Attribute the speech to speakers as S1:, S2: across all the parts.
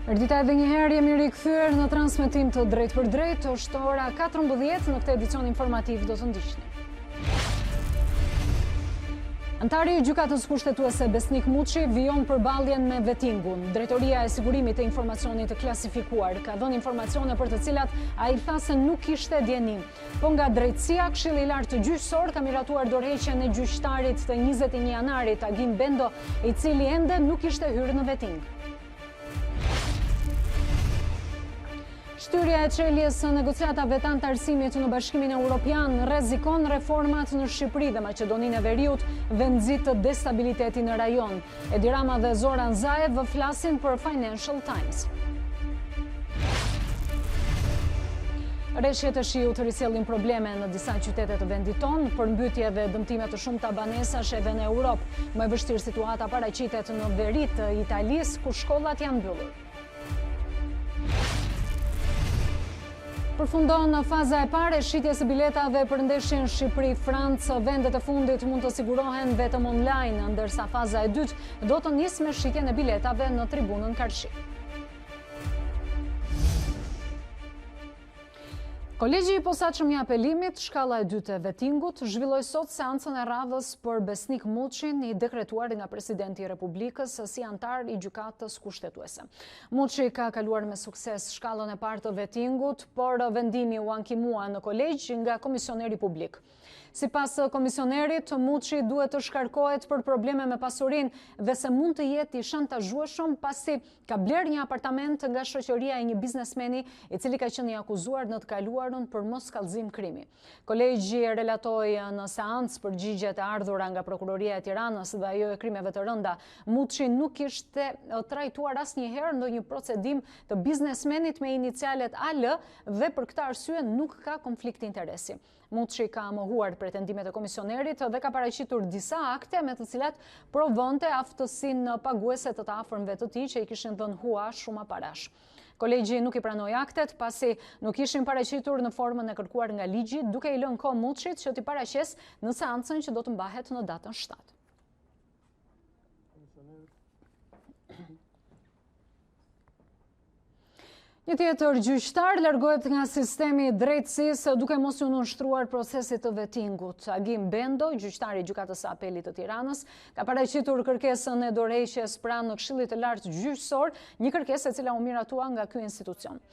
S1: Erdita edhe njëherë jemi rikthyer në transmetim të drejt për drejt, është ora 14 në këtë edicion informativ do të ndiqni. Antari i gjykatës kushtetuese Besnik Muçi vijon përballjen me vettingun. Drejtoria e sigurimit të informacionit të klasifikuar ka dhënë informacione për të cilat ai tha se nuk kishte djenim. Po nga drejtësia, Këshilli i Lartë Gjyqësor ka miratuar dorëheqjen e gjyqtarit të 21 janarit Agim Bendo, i cili ende nuk kishte hyrë në vetting. Shtyrja e çeljes së negociatave të antarësimit në Bashkimin Evropian rrezikon reformat në Shqipëri dhe Maqedoninë e Veriut dhe nxit të destabilitetin në rajon. Edi Rama dhe Zoran Zaev flasin për Financial Times. Rreshjet e shiut risjellin probleme në disa qytete të vendit tonë, përmbytje dhe dëmtime të shumta banesash edhe në Europë. Më e vështirë situata paraqitet në veri të Italisë, ku shkollat janë mbyllur. Përfundon faza e parë e shitjes së biletave për ndeshjen Shqipëri-Francë. Vendet e fundit mund të sigurohen vetëm online, ndërsa faza e dytë do të nisë me shitjen e biletave në tribunën Karshi. Kolegji i posaçëm i apelimit, shkalla e dytë e vettingut, zhvilloi sot seancën e radhës për Besnik Muçin, i dekretuar nga presidenti i Republikës si antar i gjykatës kushtetuese. Muçi ka kaluar me sukses shkallën e parë të vettingut, por vendimi u ankimua në kolegj nga komisioneri publik. Sipas komisionerit, Muçi duhet të shkarkohet për probleme me pasurinë dhe se mund të jetë i shantazhueshëm pasi ka bler një apartament nga shoqëria e një biznesmeni i cili ka qenë i akuzuar në të kaluarën për mos kallëzim krimi. Kolegji relatoi në seancë përgjigjet e ardhura nga Prokuroria e Tiranës dhe ajo e krimeve të rënda. Muçi nuk kishte trajtuar asnjëherë ndonjë procedim të biznesmenit me inicialet AL dhe për këtë arsye nuk ka konflikt interesi. Muçi ka mohuar pretendimet e komisionerit dhe ka paraqitur disa akte me të cilat provonte aftësinë paguese të të afërmve të tij që i kishin dhënë hua shumë parash. Kolegji nuk i pranoi aktet pasi nuk ishin paraqitur në formën e kërkuar nga ligji, duke i lënë kohë Muçit që t'i paraqes në seancën që do të mbahet në datën 7. Një tjetër gjyqtar largohet nga sistemi i drejtësisë duke mos u nënshtruar procesit të vettingut. Agim Bendo, gjyqtari i Gjykatës së Apelit të Tiranës, ka paraqitur kërkesën e dorëheqjes pranë Këshillit të Lartë Gjyqësor, një kërkesë e cila u miratua nga ky institucion.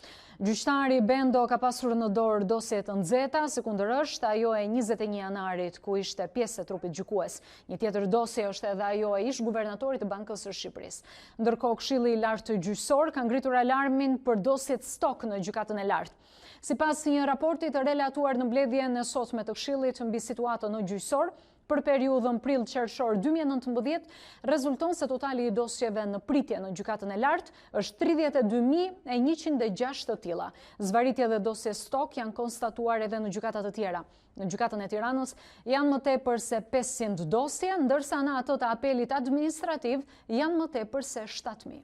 S1: Gjyqtari Bendo ka pasur në dorë dosje të nxehta, sekundërisht ajo e 21 janarit ku ishte pjesë e trupit gjykues. Një tjetër dosje është edhe ajo e ish guvernatorit të Bankës së Shqipërisë. Ndërkohë Këshilli i Lartë Gjyqësor ka ngritur alarmin për dosjet stok në gjykatën e lartë. Sipas një raporti të relatuar në mbledhjen e sotme të Këshillit mbi situatën në gjyqësor, për periudhën prill-qershor 2019, rezulton se totali i dosjeve në pritje në gjykatën e lartë është 32.106 të tilla. Zvaritje dhe dosje stok janë konstatuar edhe në gjykata të tjera. Në gjykatën e Tiranës janë më tepër se 500 dosje, ndërsa në ato të apelit administrativ janë më tepër se 7.000.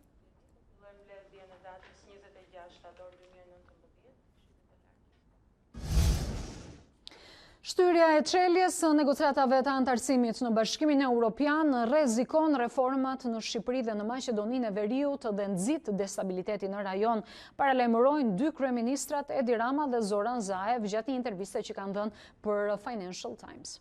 S1: Shtyrja e çeljes së negociatave të antarësimit në Bashkimin Evropian rrezikon reformat në Shqipëri dhe në Maqedoninë e Veriut dhe nxit destabilitetin në rajon, paralajmërojnë dy kryeministrat Edi Rama dhe Zoran Zaev gjatë një interviste që kanë dhënë për Financial Times.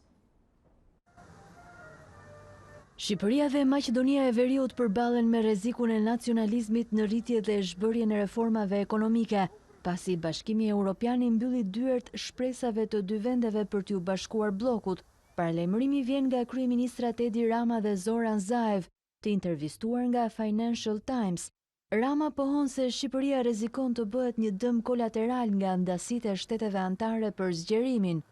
S2: Shqipëria dhe Maqedonia e Veriut përballen me rrezikun e nacionalizmit në rritje dhe zhbërjen e reformave ekonomike, pasi Bashkimi Evropian i mbylli dyert shpresave të dy vendeve për t'u bashkuar bllokut. Paralajmërimi vjen nga kryeministrat Edi Rama dhe Zoran Zaev, të intervistuar nga Financial Times. Rama pohon se Shqipëria rrezikon të bëhet një dëm kolateral nga ndasitë e shteteve anëtare për zgjerimin.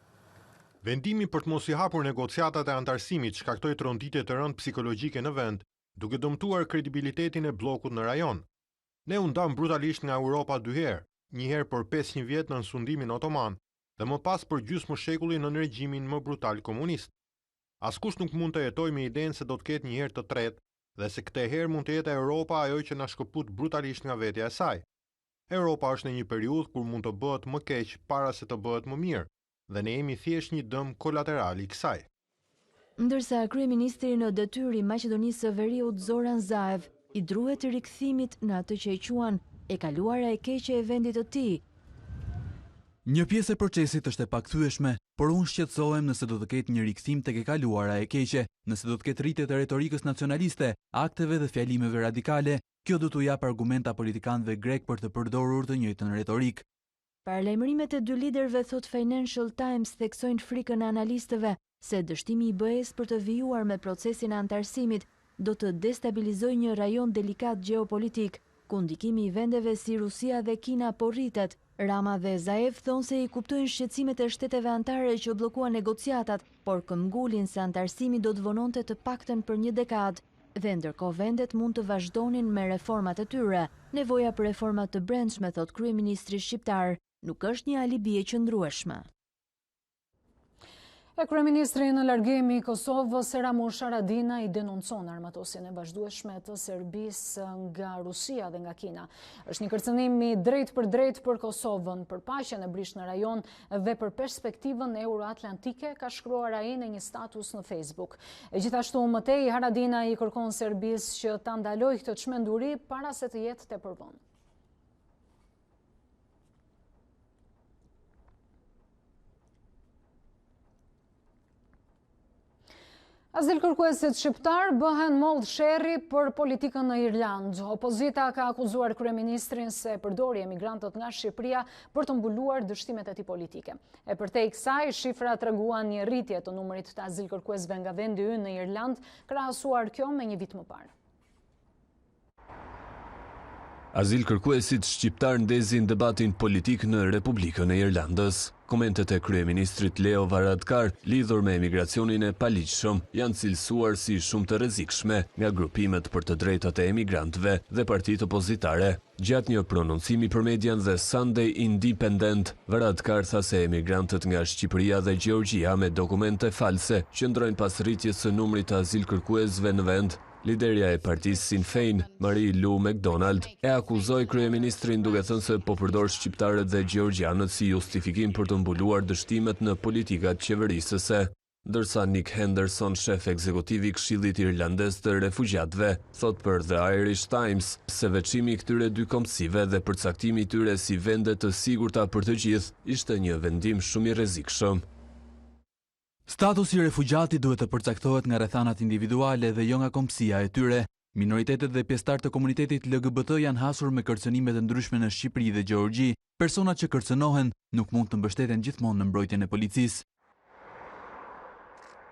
S3: Vendimi për të mos i hapur negociatat e antarësimit shkaktoi tronditje të rëndë psikologjike në vend, duke dëmtuar kredibilitetin e bllokut në rajon. Ne u ndam brutalisht nga Europa dy herë, një herë për 500 vjet në sundimin otoman dhe më pas për gjysmë shekulli në regjimin më brutal komunist. Askush nuk mund të jetojë me idenë se do të ketë një herë të tretë dhe se këtë herë mund të jetë Europa ajo që na shkëput brutalisht nga vetja e saj. Europa është në një periudhë kur mund të bëhet më keq para se të bëhet më mirë dhe ne jemi thjesht një dëm kolateral i kësaj.
S2: Ndërsa kryeministri në detyrë i Maqedonisë së Veriut Zoran Zaev i druhet rikthimit në atë që e quan e kaluara e keqe e vendit të tij.
S4: Një pjesë e procesit është e pakthyeshme, por unë shqetësohem nëse do të ketë një rikthim tek e kaluara e keqe, nëse do të ketë rritje të retorikës nacionaliste, akteve dhe fjalimeve radikale. Kjo do t'u jap argumenta politikanëve grek për të përdorur të njëjtën retorik.
S2: Paralajmërimet e dy liderëve, thot Financial Times, theksojnë frikën e analistëve se dështimi i BE-s për të vijuar me procesin e antarësimit do të destabilizojë një rajon delikat gjeopolitik, ku ndikimi i vendeve si Rusia dhe Kina po rritet. Rama dhe Zaev thonë se i kuptojnë shqetësimet e shteteve anëtare që bllokuan negociatat, por këmbgulin se antarësimi do të vononte të paktën për një dekadë. Dhe ndërkohë vendet mund të vazhdonin me reformat e tyre. Nevoja për reforma të brendshme, thot kryeministri shqiptar, nuk është një alibi e qëndrueshme.
S1: E kryeministri në largimi i Kosovës, Ramush Haradinaj, i denoncon armatosjen e vazhdueshme të Serbisë nga Rusia dhe nga Kina. Është një kërcënim i drejt për Kosovën, për paqen e brish në rajon dhe për perspektivën euroatlantike, ka shkruar ai në një status në Facebook. E gjithashtu më tej, Haradinaj i kërkon Serbisë që ta ndalojë këtë çmenduri para se të jetë tepër vonë. Azil kërkuesit shqiptar bëhen mollë sherri për politikën në Irland. Opozita ka akuzuar kryeministrin se përdori emigrantët nga Shqipëria për të mbuluar dështimet e tij politike. E përtej kësaj, shifra treguan një rritje të numrit të azil kërkuesve nga vendi ynë në Irland, krahasuar kjo me një vit më parë.
S5: Azil kërkuesit shqiptar ndezin debatin politik në Republikën e Irlandës. Komentet e kryeministrit Leo Varadkar lidhur me emigracionin e paligjshëm janë cilësuar si shumë të rrezikshme nga grupimet për të drejtat e emigrantëve dhe partitë opozitare. Gjatë një prononcimi për median dhe Sunday Independent, Varadkar tha se emigrantët nga Shqipëria dhe Gjeorgjia me dokumente false qëndrojnë pas rritjes së numrit të azil kërkuesve në vend. Liderja e partisë Sinn Féin, Marie Lou McDonald, e akuzoi kryeministrin duke thënë se po përdor shqiptarët dhe gjeorgjanët si justifikim për të mbuluar dështimet në politikat qeverisëse. Ndërsa Nick Henderson, shef ekzekutiv i Këshillit Irlandez të Refugjatëve, thot për The Irish Times se veçimi i këtyre dy kombësive dhe përcaktimi i tyre si vende të sigurta për të gjithë ishte një vendim shumë i rrezikshëm.
S4: Statusi i refugjatit duhet të përcaktohet nga rrethanat individuale dhe jo nga kombësia e tyre. Minoritetet dhe pjesëtarët të komunitetit LGBT janë hasur me kërcënime të ndryshme në Shqipëri dhe Gjeorgji. Personat që kërcënohen nuk mund të mbështeten gjithmonë në mbrojtjen e policisë.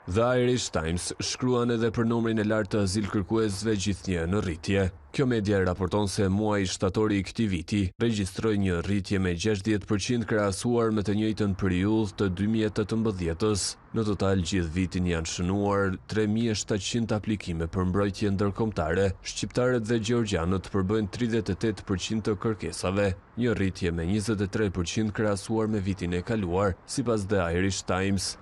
S5: The Irish Times shkruan edhe për numrin e lartë të azil kërkuesve gjithnjë në rritje. Kjo media raporton se muaji shtatori i këtij viti regjistroi një rritje me 60% krahasuar me të njëjtën periudhë të 2018-s. Në total gjithë vitin janë shënuar 3700 aplikime për mbrojtje ndërkombëtare. Shqiptarët dhe gjeorgjanët përbëjnë 38% të kërkesave, një rritje me 23% krahasuar me vitin e kaluar, sipas The Irish Times.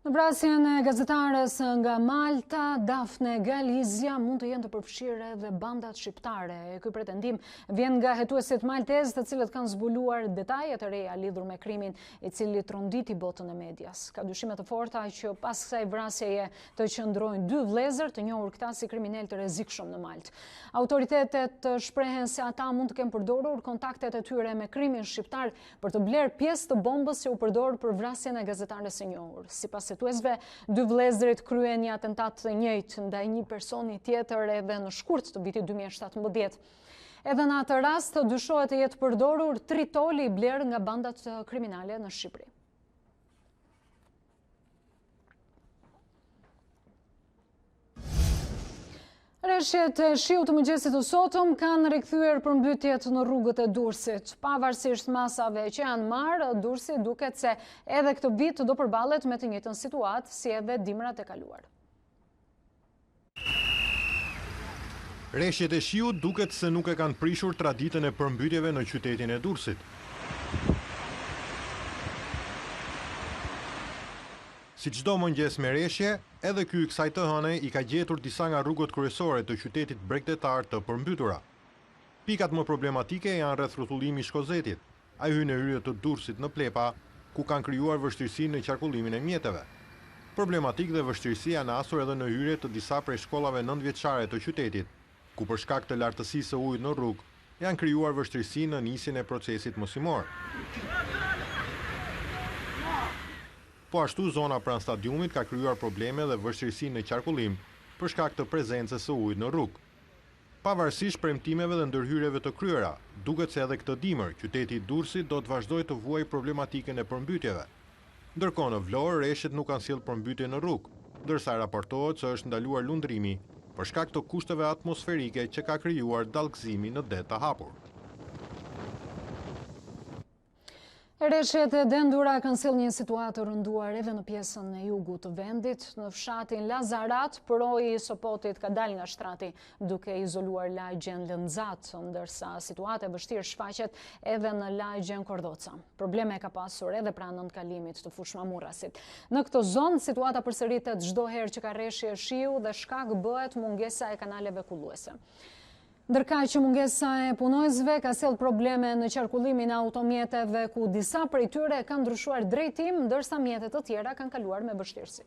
S1: Në vrasjen e gazetares nga Malta, Daphne Galizia, mund të jenë të përfshirë edhe bandat shqiptare. Ky pretendim vjen nga hetuesit maltez, të cilët kanë zbuluar detajet e reja lidhur me krimin i cili tronditi botën e medias. Ka dyshime të forta që pas kësaj vrasjeje të qëndrojnë dy vëllezër të njohur këta si kriminal të rrezikshëm në Maltë. Autoritetet shprehen se ata mund të kenë përdorur kontaktet e tyre me krimin shqiptar për të blerë pjesë të bombës që u përdor për vrasjen e gazetares së njohur. Sipas hetuesve, dy vëllezërit kryen një atentat të njëjtë ndaj një personi tjetër edhe në shkurt të vitit 2017. Edhe në atë rast dyshohet të jetë përdorur tritoli i blerë nga bandat kriminale në Shqipëri. Rreshtet e shiut të mëngjesit të sotëm kanë rikthyer përmbytjet në rrugët e Durrësit. Pavarësisht masave që janë marrë, Durrësi duket se edhe këtë vit do përballet me të njëjtën situatë si edhe dimrat e kaluar.
S3: Rreshtet e shiut duket se nuk e kanë prishur traditën e përmbytjeve në qytetin e Durrësit. Si çdo mëngjes me rreshje, edhe ky kësaj të hëne i ka gjetur disa nga rrugët kryesore të qytetit bregdetar të përmbytura. Pikat më problematike janë rreth rrotullimi i Shkozetit, ai hyn në hyrje të Durrësit në Plepa, ku kanë krijuar vështirësi në qarkullimin e mjeteve. Problematik dhe vështirësi janë asur edhe në hyrje të disa prej shkollave 9-vjeçare të qytetit, ku për shkak të lartësisë së ujit në rrugë, janë krijuar vështirësi në nisjen e procesit mosimor. Po ashtu zona pranë stadiumit ka krijuar probleme dhe vështirësi në qarkullim për shkak të prezencës së ujit në rrugë. Pavarësisht premtimeve dhe ndërhyrjeve të kryera, duket se edhe këtë dimër qyteti i Durrësit do të vazhdojë të vuajë problematikën e përmbytjeve. Ndërkohë në Vlorë rreshtet nuk kanë sjellë përmbytje në rrugë, ndërsa raportohet se është ndaluar lundrimi për shkak të kushteve atmosferike që ka krijuar dallgëzimi në det të hapur.
S1: Rreshtet e dendura kanë sjellë një situatë të rënduar edhe në pjesën e jugut të vendit. Në fshatin Lazarat, proji i Sopotit ka dalë nga shtrati duke izoluar lagjen Lëndzat, ndërsa situata e vështirë shfaqet edhe në lagjen Kordoca. Probleme ka pasur edhe pranë nëntkalimit të fushë Mamurrasit. Në këtë zonë, situata përsëritet çdo herë që ka rreshje shiu dhe shkak bëhet mungesa e kanaleve kulluese. Ndërkaq që mungesa e punojësve ka sjellë probleme në qarkullimin e automjeteve ku disa prej tyre kanë ndryshuar drejtim, ndërsa mjetet të tjera kanë kaluar me vështirësi.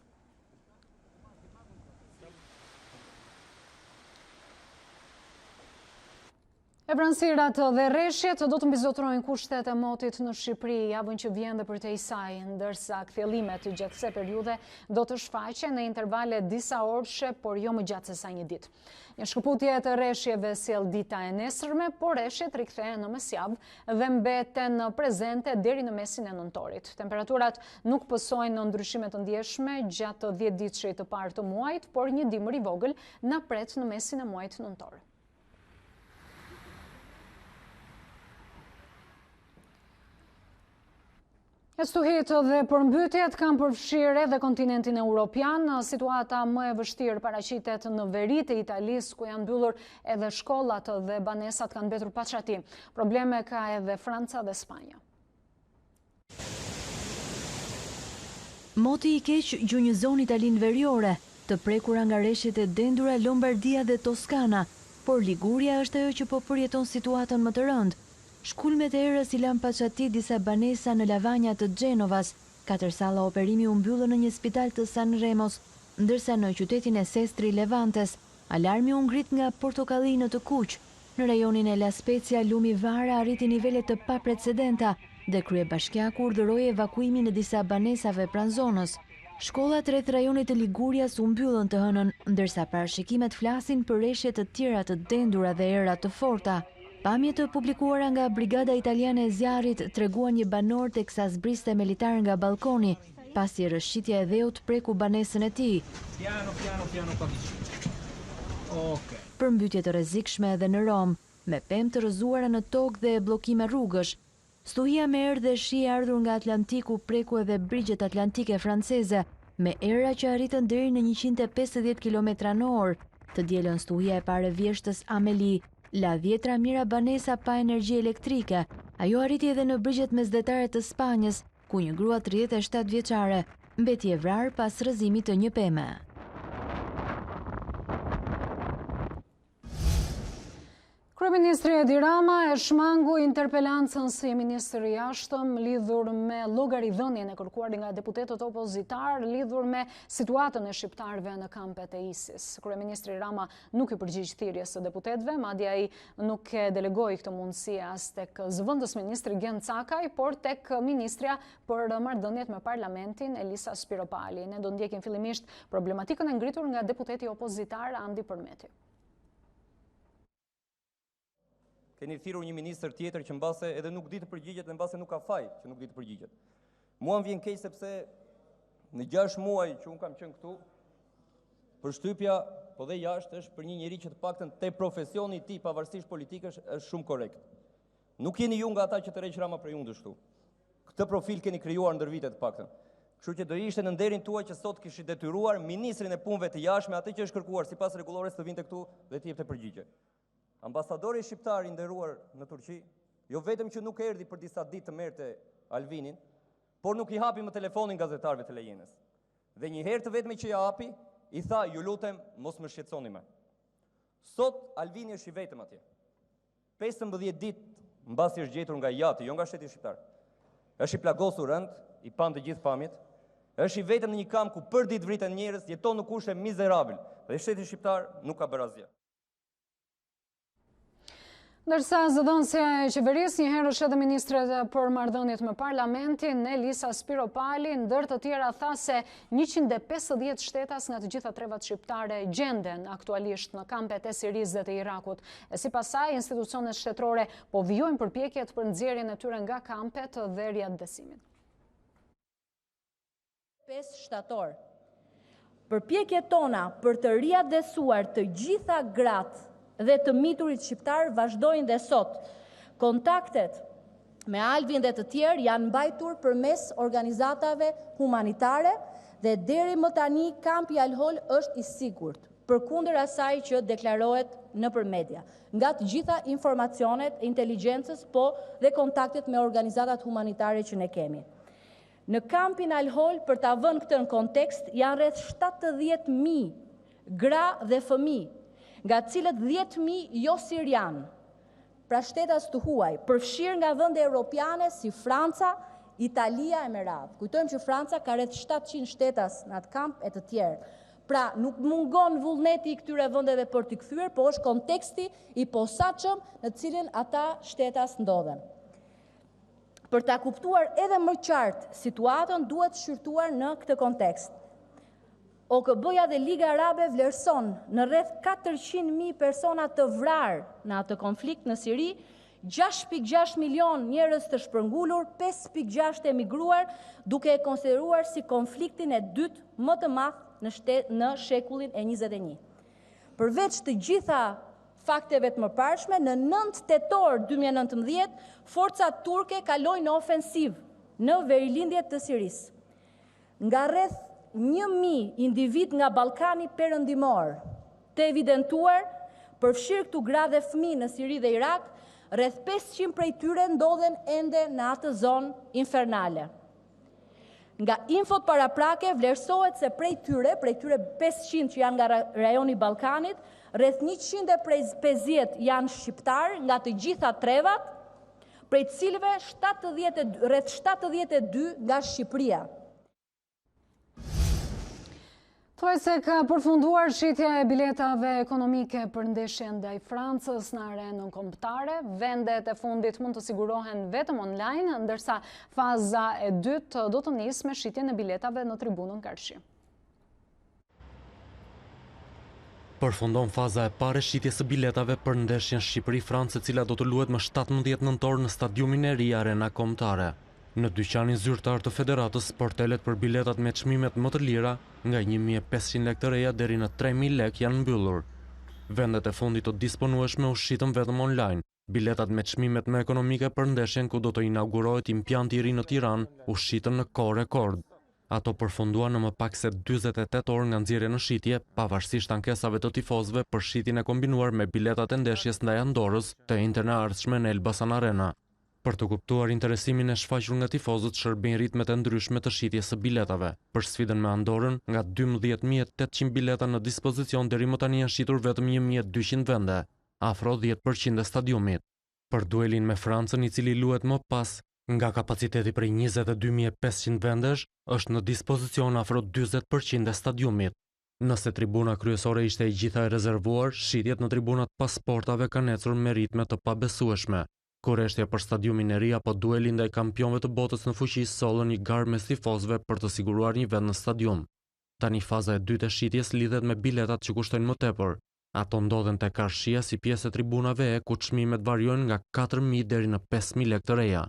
S1: E pranësirat dhe rreshjet do të mbizotrojnë kushtet e motit në Shqipëri javën që vjen dhe për te isaj, ndërsa kthjellimet gjatë kësaj periudhe do të shfaqen në intervale disa orëshe, por jo më gjatë se sa një ditë. Një shkëputje të rreshjeve sjell dita e nesërme, por rreshjet rikthehen në mesjavë dhe mbeten prezente deri në mesin e nëntorit. Temperaturat nuk pësojnë në ndryshime të ndjeshme gjatë 10 ditëshit të parë të muajit, por një dimër i vogël na pret në mesin e muajit nëntor. Stuhiet dhe përmbytjet kanë përfshirë edhe kontinentin europian. Situata më e vështirë paraqitet në veri të Italisë, ku janë mbyllur edhe shkollat dhe banesat kanë mbetur pa çati. Probleme ka edhe Franca dhe Spanja.
S2: Moti i keq gjunjëzon Italinë veriore, të prekura nga rreshtet e dendura Lombardia dhe Toskana, por Liguria është ajo që po përjeton situatën më të rëndë. Shkulmet e erës i lanë pa çati disa banesa në lavanja të Gjenovas, 4 salla operimi u mbyllën në një spital të San Remos, ndërsa në qytetin e Sestri Levantes, alarmi u ngrit nga Portokallinë të Kuq. Në rajonin e La Spezia, lumi Vara arriti nivele të paprecedenta dhe kryebashkiaku urdhëroi evakuimin e disa banesave pranë zonës. Shkollat rreth rajonit të Ligurias u mbyllën të hënën, ndërsa parashikimet flasin për rreshje të tjera të dendura dhe era të forta. Pamje të publikuara nga Brigada Italiane e Zjarrit treguan një banor teksa zbriste me litar nga balkoni, pasi rrëshqitja e dheut preku banesën e tij. Përmbytje të rrezikshme edhe në Rom, me pemë të rrëzuara në tokë dhe bllokime rrugësh. Stuhia me erë dhe shi e ardhur nga Atlantiku preku edhe brigjet atlantike franceze, me era që arritën deri në 150 km/h. Të dielën stuhia e parë vjeshtës Amélie, la 10 mira banesa pa energji elektrike. Ajo arriti edhe në brigjet mesdhetare të Spanjës, ku një grua 37 vjeçare mbeti e vrarë pas rrëzimit të një peme.
S1: Kryeministri Edi Rama e shmangu interpelancën si ministër i jashtëm lidhur me llogaridhënien e kërkuar nga deputetët opozitar lidhur me situatën e shqiptarëve në kampet e ISIS. Kryeministri Rama nuk i përgjigj thirrjes së deputetëve, madje ai nuk e delegoi këtë mundësi as tek zëvendës ministri Gen Cakaj, por tek ministrja për marrëdhëniet me parlamentin Elisa Spiropali. Ne do ndjekim fillimisht problematikën e ngritur nga deputeti opozitar Andi Përmeti.
S6: Keni thirrur një ministër tjetër që mbase edhe nuk di të përgjigjet dhe mbase nuk ka faj që nuk di të përgjigjet. Mua më vjen keq sepse në 6 muaj që unë kam qenë këtu, përshtypja po dhe jashtë është për një njerëz që të paktën te profesioni i tij pavarësisht politikës është shumë korrekt. Nuk jeni ju nga ata që tërheq Rama për ju ndështu. Këtë profil keni krijuar ndër vite të paktën. Kështu që do ishte në nderin tuaj që sot kishit detyruar ministrin e punëve të jashtme, atë që është kërkuar sipas rregullores të vinte këtu dhe të jepte përgjigje. Ambasadori shqiptar i nderuar në Turqi, jo vetëm që nuk erdhi për disa ditë të merrte Alvinin, por nuk i hapi më telefonin gazetarëve të Lejenës. Dhe një herë të vetme që ja hapi, i tha, ju lutem, mos më shqetësoni më. Sot Alvini është i vetëm atje. 15 ditë mbasi është gjetur nga jati, jo nga shteti shqiptar. Është i plagosur rënd, i pan të gjithë pamjet, është i vetëm në një kamp ku për ditë vriten njerëz, jeton në kushte mizerabil dhe shteti shqiptar nuk ka bërë asgjë.
S1: Ndërsa zëdhënësja e qeverisë, njëherë është edhe ministret për marrëdhëniet me parlamentin, Elisa Spiropali, ndër të tjera tha se 150 shtetas nga të gjitha trevat shqiptare gjenden aktualisht në kampet e Sirisë dhe të Irakut. E sipas saj, institucionet shtetërore po vijojnë përpjekjet për nxjerrjen e tyre nga kampet dhe riadesimit.
S7: 5 shtator. Përpjekjet tona për të riadesuar të gjitha gratë dhe të miturit shqiptar vazhdojnë dhe sot. Kontaktet me Alvin dhe të tjerë janë mbajtur përmes organizatave humanitare dhe deri më tani kampi Al-Hol është i sigurt, përkundër asaj që deklarohet nëpër media. Nga të gjitha informacionet e inteligjencës, po dhe kontaktet me organizatat humanitare që ne kemi. Në kampin Al-Hol, për ta vënë këtë në kontekst, janë rreth 70.000 gra dhe fëmijë, nga cilët 10.000 jo sirian, pra shtetas të huaj, përfshirë nga vende europiane si Franca, Italia e me radhë. Kujtojmë që Franca ka rreth 700 shtetas në atë kamp e të tjerë. Pra nuk mungon vullneti i këtyre vendeve për t'i kthyer, po është konteksti i posaçëm në cilin ata shtetas ndodhen. Për ta kuptuar edhe më qartë situatën, duhet shqyrtuar në këtë kontekst. OKB-ja dhe Liga Arabe vlerëson në rreth 400.000 persona të vrarë në atë konflikt në Siri, 6.6 milion njerëz të shpërngulur, 5.6 të emigruar, duke e konsideruar si konfliktin e dytë më të madh në shekullin e 21. Përveç të gjitha fakteve të mëparshme, në 9 tetor 2019, forcat turke kalojnë në ofensiv në verilindjet të Sirisë. Nga rreth 1.000 individ nga Ballkani perëndimor të evidentuar, përfshirë këtu gra dhe fëmijë në Siri dhe Irak, rreth 500 prej tyre ndodhen ende në atë zonë infernale. Nga infot paraprake vlerësohet se prej tyre 500 që janë nga rajoni Ballkanit, rreth 150 janë shqiptar nga të gjitha trevat, prej të cilëve rreth 72 nga Shqipëria.
S1: Thuaj se ka përfunduar shitja e biletave ekonomike për ndeshjen ndaj Francës në arenën kombëtare. Vendet e fundit mund të sigurohen vetëm online, ndërsa faza e dytë do të nisë me shitjen e biletave në tribunën Karshi.
S8: Përfundon faza e parë shitjes së biletave për ndeshjen Shqipëri-Francë, e cila do të luhet më 17 nëntor në stadiumin e ri Arena Kombëtare. Në dyqanin zyrtar të federatës, sportelet për biletat me çmimet më të lira, nga 1.500 lekë të reja deri në 3.000 lekë janë mbyllur. Vendet e fundit të disponueshme u shitën vetëm online. Biletat me çmimet më ekonomike për ndeshjen ku do të inaugurohet impjanti i ri në Tiranë u shitën në kohë rekord. Ato përfunduan në më pak se 48 orë nga nxjerrja në shitje, pavarësisht ankesave të tifozëve për shitjen e kombinuar me biletat e ndeshjes ndaj Andorrës të njëjtën e ardhshme në Elbasan Arena. Për të kuptuar interesimin e shfaqur nga tifozët, shërbejnë ritmet e ndryshme të shitjes së biletave. Për sfidën me Andorrën, nga 12.800 bileta në dispozicion deri më tani janë shitur vetëm 1.200 vende, afro 10% e stadiumit. Për duelin me Francën, i cili luhet më pas, nga kapaciteti prej 22.500 vendesh, është në dispozicion afro 40% e stadiumit. Nëse tribuna kryesore ishte e gjitha e rezervuar, shitjet në tribunat pas sportave kanë ecur me ritme të pabesueshme. Kurreshtja për stadiumin e ri apo dueli ndaj kampionëve të botës në fuqi sollën një garë mes tifozëve për të siguruar një vend në stadium. Tani faza e dytë e shitjes lidhet me biletat që kushtojnë më tepër. Ato ndodhen te Karshia si pjesë e tribunave e ku çmimet variojnë nga 4.000 deri në 5.000 lekë të reja.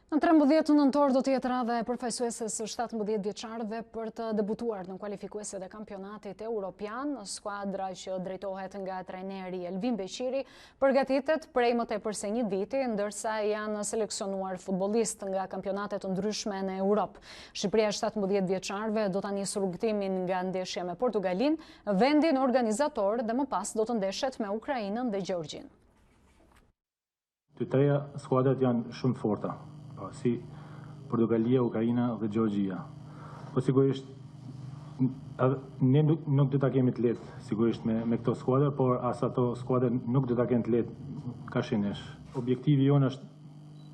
S1: Në 13 nëntor do të jetë radha e përfaqësuese së 17 vjeçarëve për të debutuar në kualifikueset e kampionatit evropian. Skuadra që drejtohet nga trajneri Elvin Beqiri përgatitet prej më tepër se një viti, ndërsa janë seleksionuar futbollistë nga kampionate të ndryshme në Europë. Shqipëria 17 vjeçarëve do ta nisë rrugtimin nga ndeshja me Portugalin, vendin organizator, dhe më pas do të ndeshet me Ukrainën dhe Gjeorgjin.
S9: Të treja skuadrat janë shumë forta, si Portugalia, Ukraina dhe Gjeorgjia. Po sigurisht ne nuk do ta kemi të lehtë sigurisht me këto skuadra, por as ato skuadra nuk do ta kenë të lehtë ka shinesh. Objektivi jonë është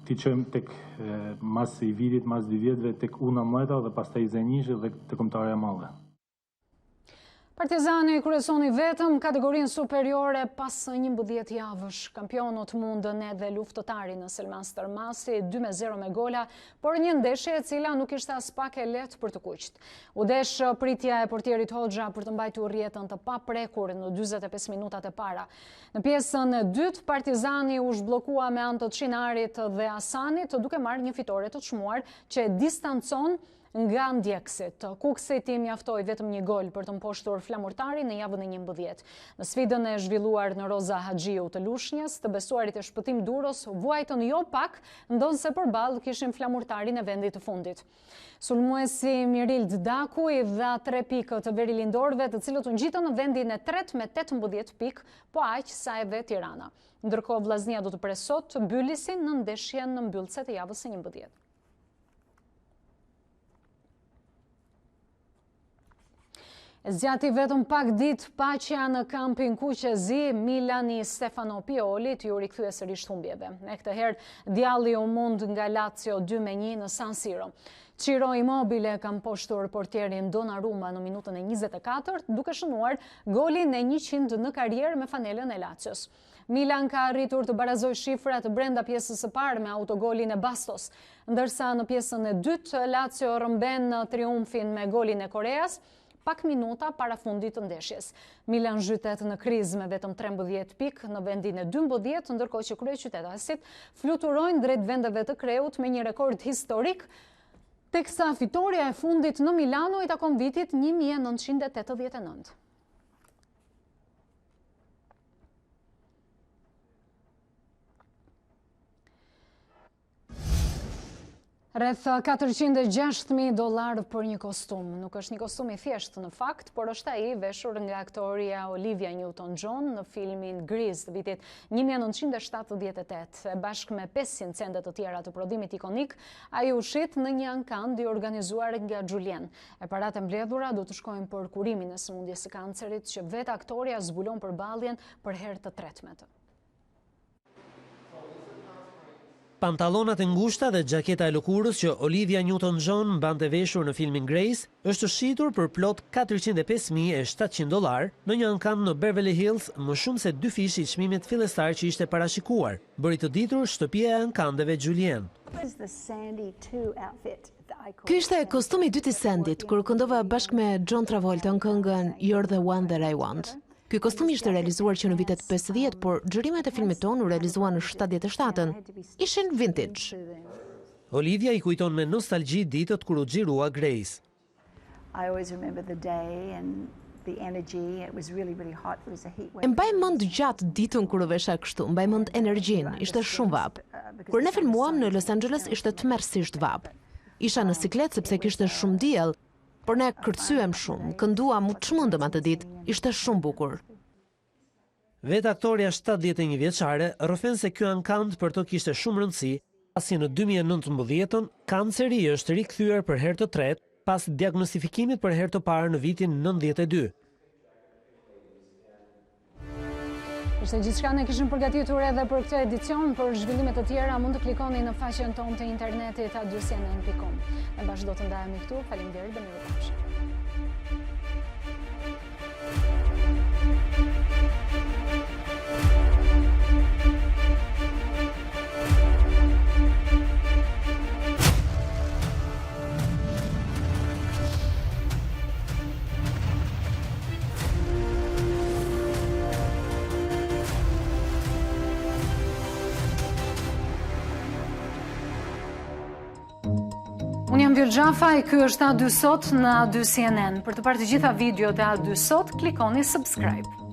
S9: t'i qojmë tek mas i vitit, mas 2 vjetëve, tek Una Mleta dhe pastaj Zenishi dhe të Kombëtarja e Madhe.
S1: Partizani kryesoni vetëm kategorinë superiore pas 11 javësh. Kampionët mundën edhe luftëtari në Selman Stërmasi 2-0 me gola, por një ndeshje e cila nuk ishte as pak e lehtë për të kuqt. U desh pritja e portierit Hoxha për të mbajtur rjetën të paprekur në 45 minutat e para. Në pjesën e dytë, Partizani u zhbllokua me anë të Çinarit dhe Hasanit, duke marrë një fitore të çmuar që distancon nga ndjekësit. Kuksi mjaftoi vetëm një gol për të mposhtur flamurtarin në javën e 11. Në sfidën e zhvilluar në Roza Haxhiu të Lushnjës, të besuarit e Shpëtim Durrës vuajtën jo pak, ndonse përballë kishin flamurtarin e vendit të fundit. Sulmuesi Mirild Dakuj dha 3 pikë të verilindorëve, të cilët u ngjitën në vendin e 3 me 18 pikë, po aq sa edhe Tirana. Ndërkohë Vllaznia do të presot Bylisin në ndeshjen në mbyllëse të javës së 11. Zgjati vetëm pak ditë paqja në kampin Kuqezi, Milani Stefano Piolit ju rikthye sërish humbjeve. Me këtë herë djalli u mund nga Lazio 2-1 në San Siro. Ciro Immobile ka mposhtur portierin Donnarumma në minutën e 24, duke shënuar golin e 100 në karrierë me fanelën e Lazios. Milan ka arritur të barazoj shifrat brenda pjesës së parë me autogolin e Bastos, ndërsa në pjesën e dytë Lazio rrëmben triumfin me golin e Koreas, pak minuta para fundit të ndeshjes. Milan zhytet në krizë me vetëm 13 pikë në vendin e 12, ndërkohë që kryeqytetasit fluturojnë drejt vendeve të kreut me një rekord historik, teksa fitoria e fundit në Milano i takon vitit 1989. Rreth $406.000 për një kostum. Nuk është një kostum i thjeshtë në fakt, por është ai veshur nga aktoria Olivia Newton-John në filmin Grease të vitit 1978. Bashkë me 500 cende të tjera të prodhimit ikonik, ai u shit në një ankand i organizuar nga Julien. E paratë mbledhura do të shkojnë për kurimin e sëmundjes së kancerit që vetë aktoria zbulon përballjen për herë të tretmet.
S10: Pantallonat e ngushta dhe gjaketa e lëkurës që Olivia Newton-John mbante veshur në filmin Grace është shitur për plot $405.700 në një ankand në Beverly Hills, më shumë se 2 fish i çmimit fillestar që ishte parashikuar, bëri të ditur shtëpia e ankandeve Julien.
S11: Ky ishte kostumi i dytë i Sandit, kur këndova bashkë me John Travolta në këngën You're the One That I Want. Ky kostum ishte realizuar që në vitet 50, por xhirimet e filmit ton u realizuan në 77-ën. Ishin vintage.
S10: Olivia i kujton me nostalgji ditët kur u xhirua Grace.
S11: E mbaj mend gjatë ditën kur u vesha kështu, mbaj mend energjinë, ishte shumë vap. Kur ne filmuam në Los Angeles ishte tmerrsisht vap. Isha në siklet sepse kishte shumë diell, por ne kërcyem shumë, kënduam, u çmendëm atë ditë, ishte shumë bukur.
S10: Vetë aktoria 71 vjeçare rrëfen se ky ankand për to kishte shumë rëndësi, pasi në 2019 kanceri është rikthyer për herë të tretë pas diagnostifikimit për herë të parë në vitin 92.
S1: Ishte gjithçka ne kishim përgatitur edhe për këtë edicion, për zhvillime të tjera mund të klikoni në faqen tonë të internetit a2cnn.com. Ne bashkë do të ndahemi këtu. Faleminderit dhe mirupafshim. Unë jam Virgjafaj, ky është A2 Sot në A2 CNN. Për të parë të gjitha videot e A2 Sot, klikoni subscribe.